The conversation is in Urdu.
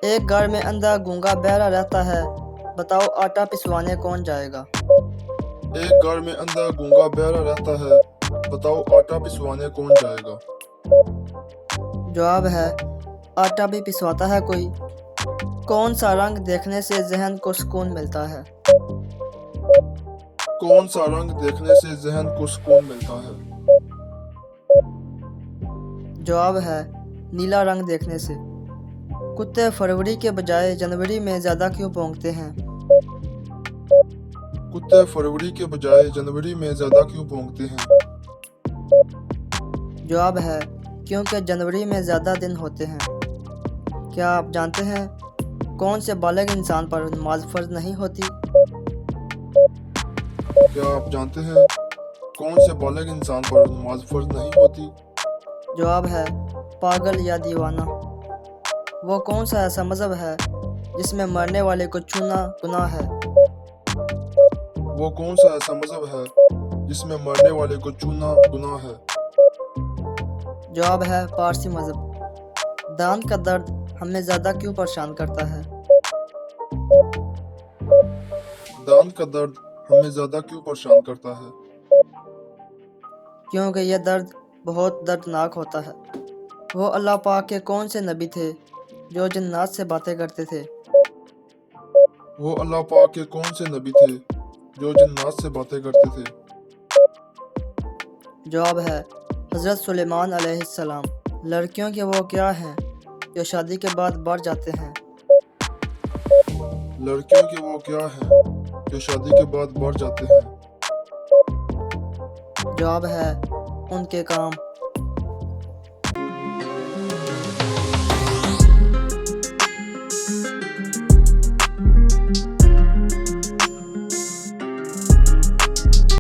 ایک گھر میں اندھا گونگا بہرا رہتا ہے، بتاؤ آٹا پسوانے کون جائے گا؟ ایک گھر میں اندھا گونگا بہرا رہتا ہے، بتاؤ آٹا پسوانے کون جائے گا؟ جواب ہے آٹا بھی پسواتا ہے کوئی۔ کون سا رنگ دیکھنے سے ذہن کو سکون ملتا ہے؟ کون سا رنگ دیکھنے سے ذہن کو سکون ملتا ہے؟ جواب ہے نیلا رنگ دیکھنے سے۔ کتے فروری کے بجائے جنوری میں زیادہ کیوں بھونکتے ہیں؟ کتے فروری کے بجائے جنوری میں زیادہ کیوں بھونکتے ہیں؟ جواب ہے کیونکہ جنوری میں زیادہ دن ہوتے ہیں۔ کیا آپ جانتے ہیں کون سے بالغ انسان پر نماز فرض نہیں ہوتی؟ کیا آپ جانتے ہیں کون سے بالغ انسان پر نماز فرض نہیں ہوتی؟ جواب ہے پاگل یا دیوانہ۔ وہ کون سا ایسا مذہب ہے جس میں مرنے والے کو چھونا گناہ ہے؟ وہ کون سا ایسا مذہب ہے جس میں مرنے والے کو چھونا گناہ ہے؟ جواب ہے پارسی مذہب۔ دانت کا درد ہمیں زیادہ کیوں پریشان کرتا ہے؟ دانت کا درد ہمیں زیادہ کیوں پریشان کرتا ہے؟ کیونکہ یہ درد بہت دردناک ہوتا ہے۔ وہ اللہ پاک کے کون سے نبی تھے جو جنات سے باتیں کرتے تھے؟ وہ اللہ پاک کے کون سے نبی تھے جو جنات سے باتیں کرتے تھے؟ جواب ہے حضرت سلیمان علیہ السلام۔ لڑکیوں کے وہ کیا ہیں جو شادی کے بعد بڑھ جاتے ہیں؟ لڑکیوں کے وہ کیا ہیں جو شادی کے بعد بڑھ جاتے ہیں؟ جواب ہے ان کے کام۔